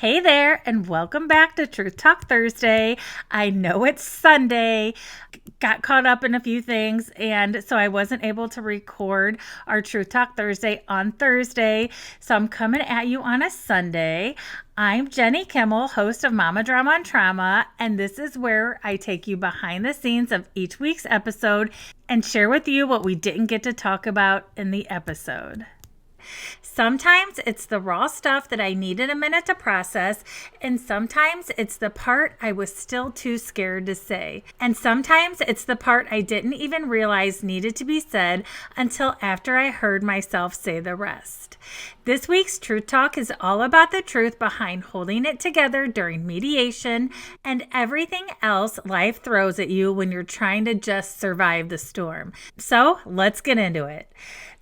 Hey there, and welcome back to Truth Talk Thursday. I know it's Sunday, got caught up in a few things, and so I wasn't able to record our Truth Talk Thursday on Thursday. So I'm coming at you on a Sunday. I'm Jenny Kimmel, host of Mama Drama and Trauma, and this is where I take you behind the scenes of each week's episode and share with you what we didn't get to talk about in the episode. Sometimes it's the raw stuff that I needed a minute to process, and sometimes it's the part I was still too scared to say. And sometimes it's the part I didn't even realize needed to be said until after I heard myself say the rest. This week's Truth Talk is all about the truth behind holding it together during mediation and everything else life throws at you when you're trying to just survive the storm. So let's get into it.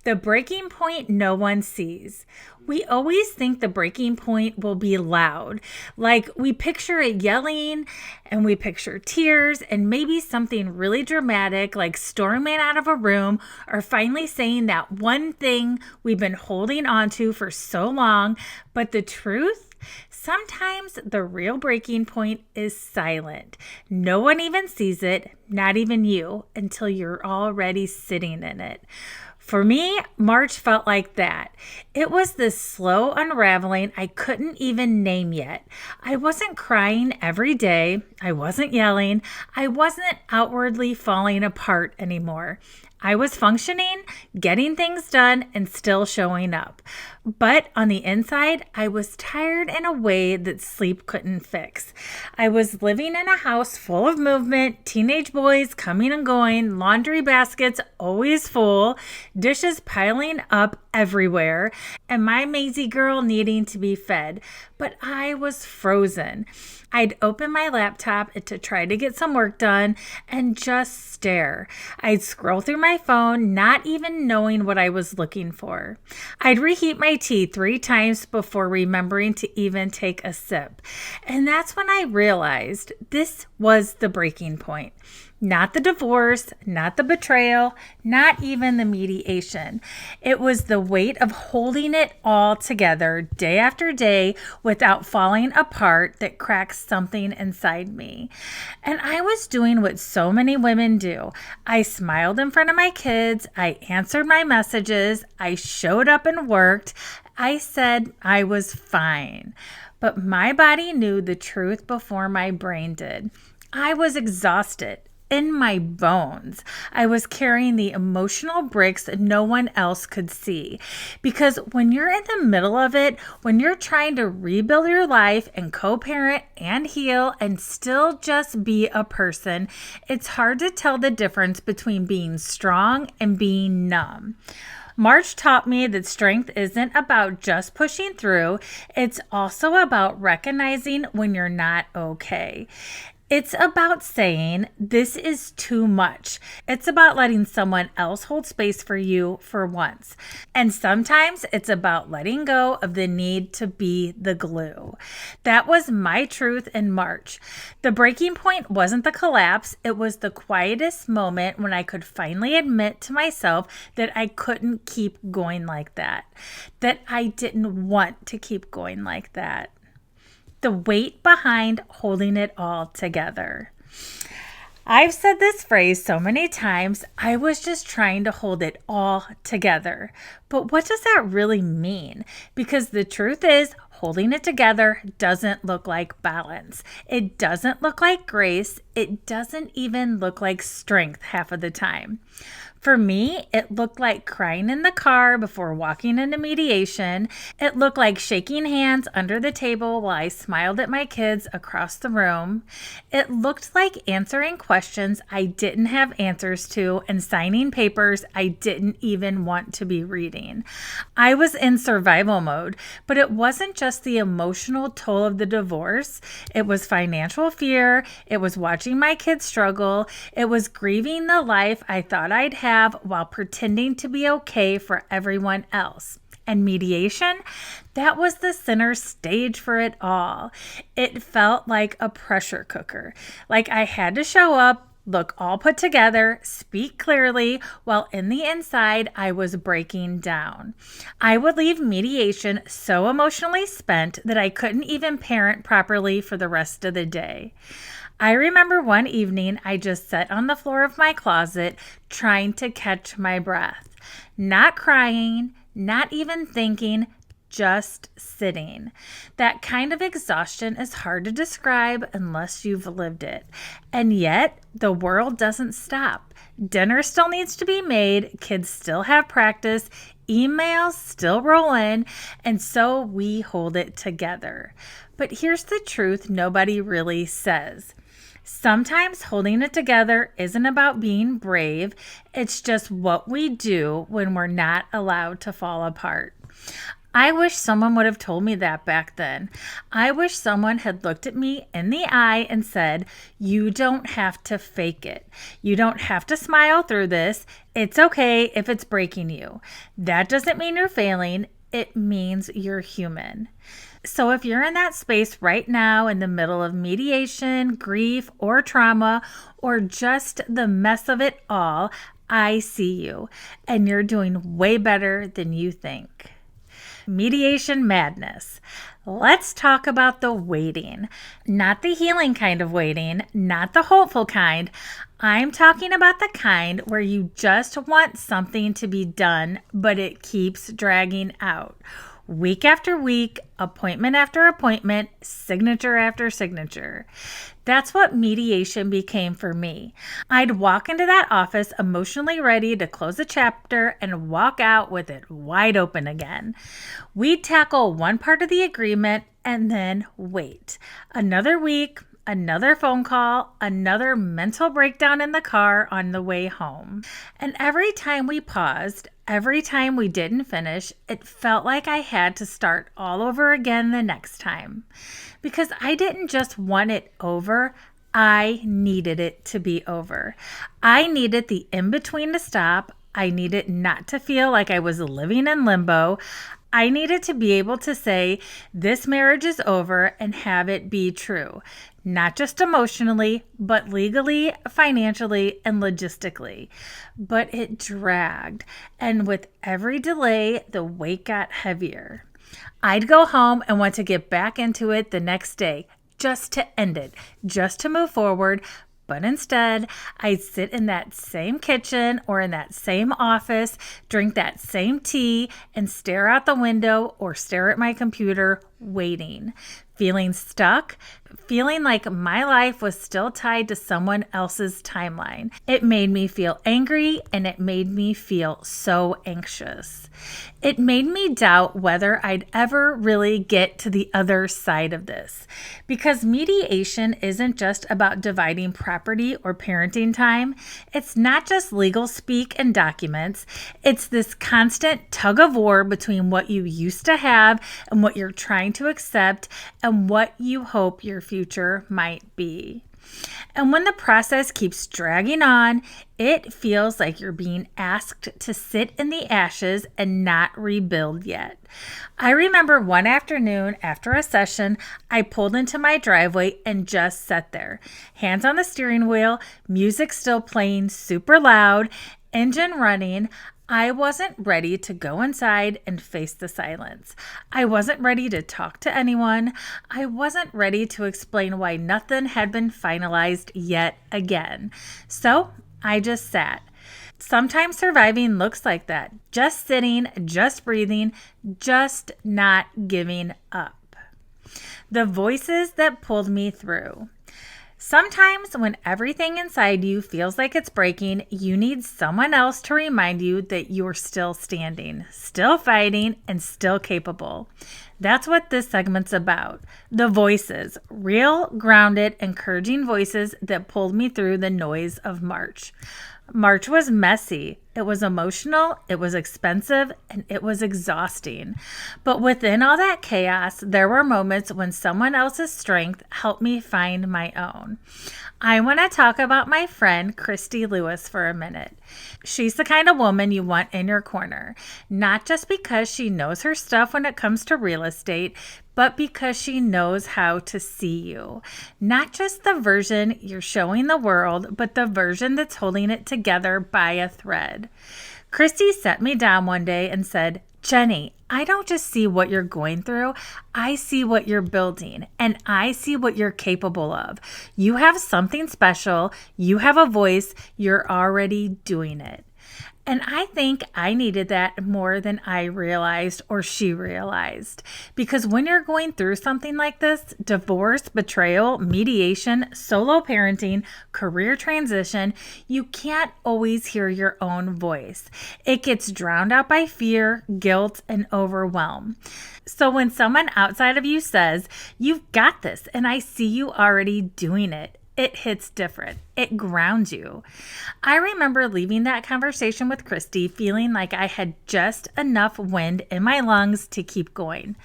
The breaking point no one sees. We always think the breaking point will be loud. Like we picture it yelling and we picture tears and maybe something really dramatic like storming out of a room or finally saying that one thing we've been holding on to for so long. But the truth? Sometimes the real breaking point is silent. No one even sees it, not even you, until you're already sitting in it. For me, March felt like that. It was this slow unraveling I couldn't even name yet. I wasn't crying every day. I wasn't yelling. I wasn't outwardly falling apart anymore. I was functioning, getting things done, and still showing up. But on the inside, I was tired in a way that sleep couldn't fix. I was living in a house full of movement, teenage boys coming and going, laundry baskets always full, dishes piling up everywhere, and my Maisie girl needing to be fed. But I was frozen. I'd open my laptop to try to get some work done and just stare. I'd scroll through my phone, not even knowing what I was looking for. I'd reheat my tea 3 times before remembering to even take a sip. And that's when I realized this was the breaking point. Not the divorce, not the betrayal, not even the mediation. It was the weight of holding it all together day after day without falling apart that cracked something inside me. And I was doing what so many women do. I smiled in front of my kids. I answered my messages. I showed up and worked. I said I was fine. But my body knew the truth before my brain did. I was exhausted. In my bones. I was carrying the emotional bricks that no one else could see. Because when you're in the middle of it, when you're trying to rebuild your life and co-parent and heal and still just be a person, it's hard to tell the difference between being strong and being numb. March taught me that strength isn't about just pushing through. It's also about recognizing when you're not okay. It's about saying, this is too much. It's about letting someone else hold space for you for once. And sometimes it's about letting go of the need to be the glue. That was my truth in March. The breaking point wasn't the collapse. It was the quietest moment when I could finally admit to myself that I couldn't keep going like that. That I didn't want to keep going like that. The weight behind holding it all together. I've said this phrase so many times, I was just trying to hold it all together. But what does that really mean? Because the truth is, holding it together doesn't look like balance. It doesn't look like grace. It doesn't even look like strength half of the time. For me, it looked like crying in the car before walking into mediation. It looked like shaking hands under the table while I smiled at my kids across the room. It looked like answering questions I didn't have answers to and signing papers I didn't even want to be reading. I was in survival mode, but it wasn't just the emotional toll of the divorce. It was financial fear. It was watching my kids struggle. It was grieving the life I thought I'd have while pretending to be okay for everyone else. And mediation, that was the center stage for it all. It felt like a pressure cooker. Like I had to show up, look all put together, speak clearly, while in the inside, I was breaking down. I would leave mediation so emotionally spent that I couldn't even parent properly for the rest of the day. I remember one evening I just sat on the floor of my closet trying to catch my breath. Not crying, not even thinking, just sitting. That kind of exhaustion is hard to describe unless you've lived it. And yet, the world doesn't stop. Dinner still needs to be made, kids still have practice, emails still roll in, and so we hold it together. But here's the truth nobody really says. Sometimes holding it together isn't about being brave. It's just what we do when we're not allowed to fall apart. I wish someone would have told me that back then. I wish someone had looked at me in the eye and said, you don't have to fake it. You don't have to smile through this. It's okay if it's breaking you. That doesn't mean you're failing. It means you're human. So if you're in that space right now in the middle of mediation, grief, or trauma, or just the mess of it all, I see you, and you're doing way better than you think. Mediation madness. Let's talk about the waiting. Not the healing kind of waiting, not the hopeful kind. I'm talking about the kind where you just want something to be done, but it keeps dragging out. Week after week, appointment after appointment, signature after signature. That's what mediation became for me. I'd walk into that office emotionally ready to close a chapter and walk out with it wide open again. We'd tackle one part of the agreement and then wait. Another week, another phone call, another mental breakdown in the car on the way home. And every time we paused, every time we didn't finish, it felt like I had to start all over again the next time. Because I didn't just want it over, I needed it to be over. I needed the in-between to stop. I needed not to feel like I was living in limbo. I needed to be able to say, this marriage is over, and have it be true. Not just emotionally, but legally, financially, and logistically. But it dragged, and with every delay, the weight got heavier. I'd go home and want to get back into it the next day, just to end it, just to move forward. But instead, I'd sit in that same kitchen or in that same office, drink that same tea, and stare out the window or stare at my computer, waiting, feeling stuck, feeling like my life was still tied to someone else's timeline. It made me feel angry, and it made me feel so anxious. It made me doubt whether I'd ever really get to the other side of this. Because mediation isn't just about dividing property or parenting time. It's not just legal speak and documents. It's this constant tug of war between what you used to have and what you're trying to accept and what you hope your future might be. And when the process keeps dragging on, it feels like you're being asked to sit in the ashes and not rebuild yet. I remember one afternoon after a session, I pulled into my driveway and just sat there, hands on the steering wheel, music still playing super loud, engine running. I wasn't ready to go inside and face the silence. I wasn't ready to talk to anyone. I wasn't ready to explain why nothing had been finalized yet again. So I just sat. Sometimes surviving looks like that. Just sitting, just breathing, just not giving up. The voices that pulled me through. Sometimes when everything inside you feels like it's breaking, you need someone else to remind you that you're still standing, still fighting, and still capable. That's what this segment's about. The voices, real, grounded, encouraging voices that pulled me through the noise of March. March was messy, It was emotional, it was expensive, and it was exhausting. But within all that chaos, there were moments when someone else's strength helped me find my own. I want to talk about my friend, Christy Lewis, for a minute. She's the kind of woman you want in your corner, not just because she knows her stuff when it comes to real estate, but because she knows how to see you. Not just the version you're showing the world, but the version that's holding it together by a thread. Christy sat me down one day and said, Jenny, I don't just see what you're going through. I see what you're building, and I see what you're capable of. You have something special. You have a voice. You're already doing it. And I think I needed that more than I realized or she realized. Because when you're going through something like this, divorce, betrayal, mediation, solo parenting, career transition, you can't always hear your own voice. It gets drowned out by fear, guilt, and overwhelm. So when someone outside of you says, you've got this, and I see you already doing it, it hits different. It grounds you. I remember leaving that conversation with Christy feeling like I had just enough wind in my lungs to keep going.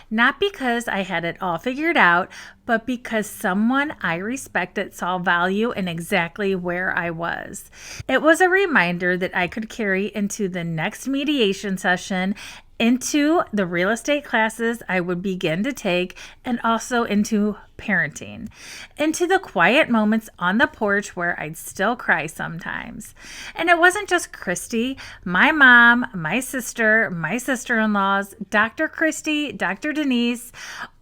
Not because I had it all figured out, but because someone I respected saw value in exactly where I was. It was a reminder that I could carry into the next mediation session, into the real estate classes I would begin to take, and also into parenting, into the quiet moments on the porch where I'd still cry sometimes. And it wasn't just Christy, my mom, my sister, my sister-in-laws, Dr. Christy, Dr. Denise,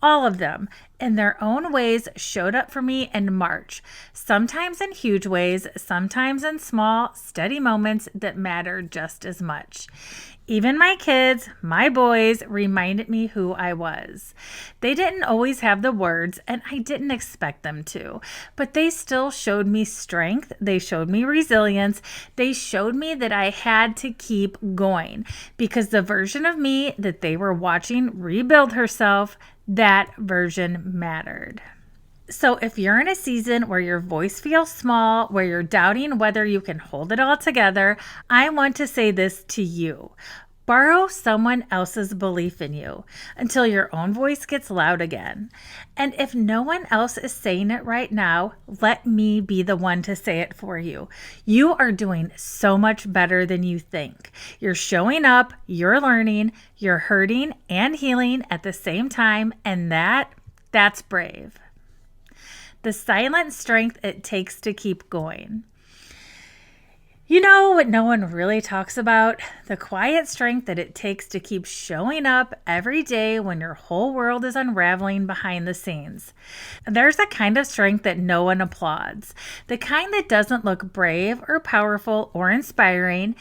all of them in their own ways showed up for me in March, sometimes in huge ways, sometimes in small, steady moments that mattered just as much. Even my kids, my boys, reminded me who I was. They didn't always have the words, and I didn't expect them to, but they still showed me strength. They showed me resilience. They showed me that I had to keep going because the version of me that they were watching rebuild herself, that version mattered. So if you're in a season where your voice feels small, where you're doubting whether you can hold it all together, I want to say this to you. Borrow someone else's belief in you until your own voice gets loud again. And if no one else is saying it right now, let me be the one to say it for you. You are doing so much better than you think. You're showing up, you're learning, you're hurting and healing at the same time, and that's brave. The silent strength it takes to keep going. You know what no one really talks about? The quiet strength that it takes to keep showing up every day when your whole world is unraveling behind the scenes. There's a kind of strength that no one applauds, the kind that doesn't look brave or powerful or inspiring.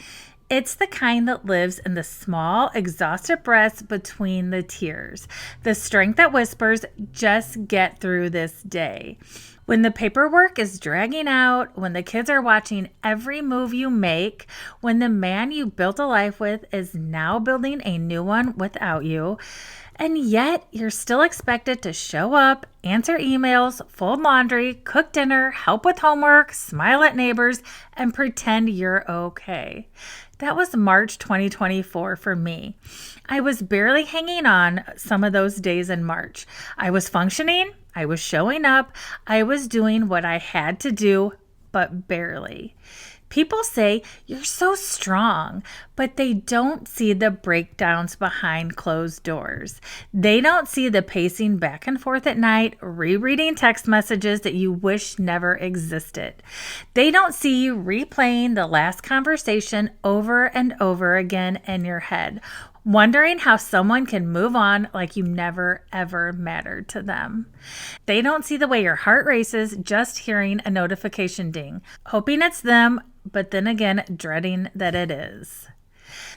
It's the kind that lives in the small, exhausted breaths between the tears. The strength that whispers, just get through this day. When the paperwork is dragging out, when the kids are watching every move you make, when the man you built a life with is now building a new one without you, and yet you're still expected to show up, answer emails, fold laundry, cook dinner, help with homework, smile at neighbors, and pretend you're okay. That was March 2024 for me. I was barely hanging on some of those days in March. I was functioning, I was showing up, I was doing what I had to do, but barely. People say, you're so strong, but they don't see the breakdowns behind closed doors. They don't see the pacing back and forth at night, rereading text messages that you wish never existed. They don't see you replaying the last conversation over and over again in your head, wondering how someone can move on like you never, ever mattered to them. They don't see the way your heart races just hearing a notification ding, hoping it's them, but then again, dreading that it is.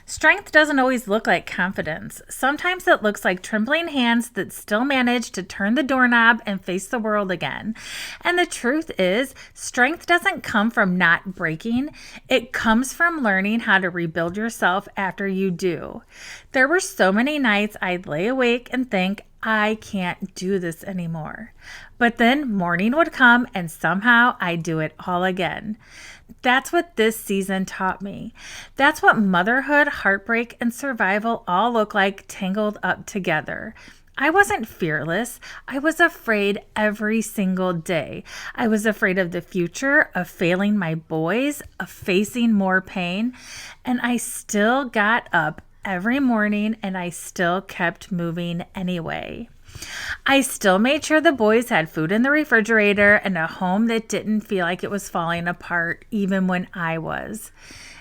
Strength doesn't always look like confidence. Sometimes it looks like trembling hands that still manage to turn the doorknob and face the world again. And the truth is, strength doesn't come from not breaking. It comes from learning how to rebuild yourself after you do. There were so many nights I'd lay awake and think, I can't do this anymore. But then morning would come and somehow I'd do it all again. That's what this season taught me. That's what motherhood, heartbreak, and survival all look like tangled up together. I wasn't fearless. I was afraid every single day. I was afraid of the future, of failing my boys, of facing more pain. And I still got up every morning and I still kept moving anyway. I still made sure the boys had food in the refrigerator and a home that didn't feel like it was falling apart even when I was.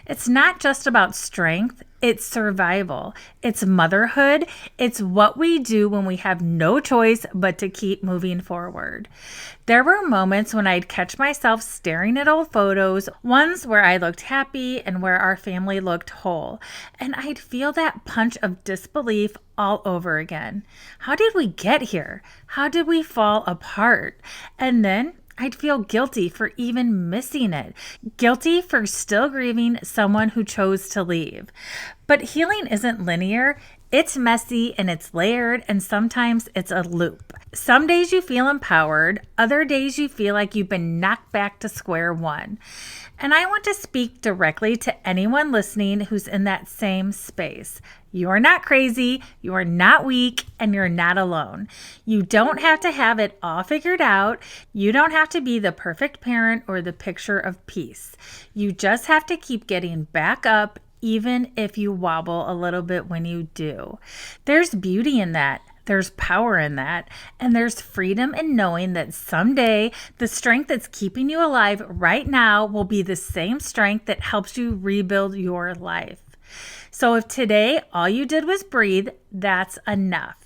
It's not just about strength, it's survival. It's motherhood. It's what we do when we have no choice but to keep moving forward. There were moments when I'd catch myself staring at old photos, ones where I looked happy and where our family looked whole, and I'd feel that punch of disbelief all over again. How did we get here? How did we fall apart? And then I'd feel guilty for even missing it, guilty for still grieving someone who chose to leave. But healing isn't linear. It's messy and it's layered, and sometimes it's a loop. Some days you feel empowered, other days you feel like you've been knocked back to square one. And I want to speak directly to anyone listening who's in that same space. You're not crazy, you're not weak, and you're not alone. You don't have to have it all figured out. You don't have to be the perfect parent or the picture of peace. You just have to keep getting back up, even if you wobble a little bit when you do. There's beauty in that. There's power in that. And there's freedom in knowing that someday the strength that's keeping you alive right now will be the same strength that helps you rebuild your life. So if today all you did was breathe, that's enough.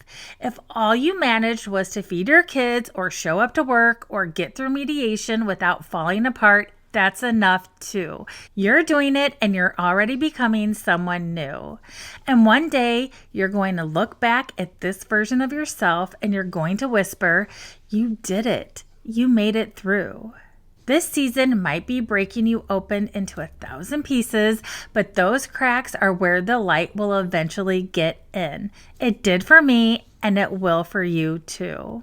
If all you managed was to feed your kids or show up to work or get through mediation without falling apart, that's enough too. You're doing it and you're already becoming someone new. And one day you're going to look back at this version of yourself and you're going to whisper, "You did it. You made it through." This season might be breaking you open into 1,000 pieces, but those cracks are where the light will eventually get in. It did for me, and it will for you too.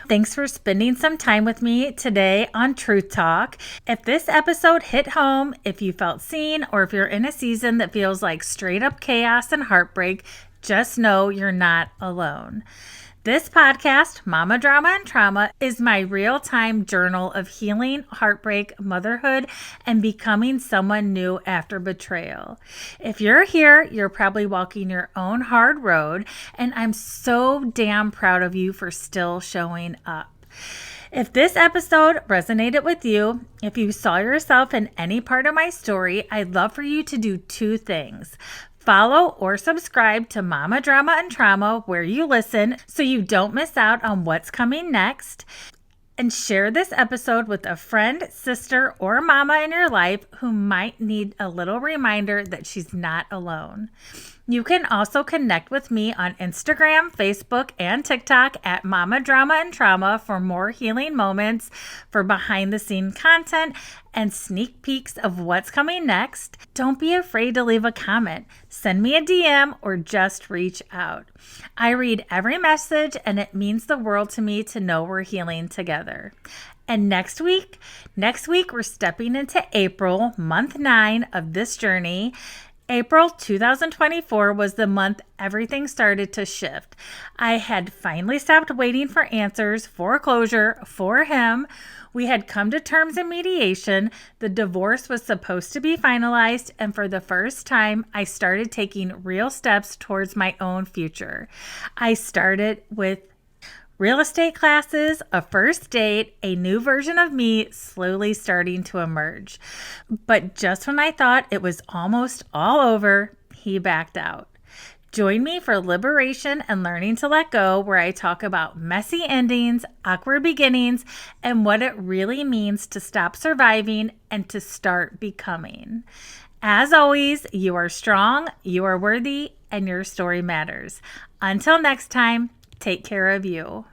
Thanks for spending some time with me today on Truth Talk. If this episode hit home, if you felt seen, or if you're in a season that feels like straight up chaos and heartbreak, just know you're not alone. This podcast, Mama Drama and Trauma, is my real-time journal of healing, heartbreak, motherhood, and becoming someone new after betrayal. If you're here, you're probably walking your own hard road, and I'm so damn proud of you for still showing up. If this episode resonated with you, if you saw yourself in any part of my story, I'd love for you to do two things. Follow or subscribe to Mama Drama and Trauma where you listen so you don't miss out on what's coming next. And share this episode with a friend, sister, or mama in your life who might need a little reminder that she's not alone. You can also connect with me on Instagram, Facebook, and TikTok at Mama Drama and Trauma for more healing moments, for behind-the-scenes content, and sneak peeks of what's coming next. Don't be afraid to leave a comment. Send me a DM or just reach out. I read every message, and it means the world to me to know we're healing together. And next week we're stepping into April, month 9 of this journey. April 2024 was the month everything started to shift. I had finally stopped waiting for answers, for closure, for him. We had come to terms in mediation. The divorce was supposed to be finalized, and for the first time, I started taking real steps towards my own future. I started with real estate classes, a first date, a new version of me slowly starting to emerge. But just when I thought it was almost all over, he backed out. Join me for Liberation and Learning to Let Go, where I talk about messy endings, awkward beginnings, and what it really means to stop surviving and to start becoming. As always, you are strong, you are worthy, and your story matters. Until next time, take care of you.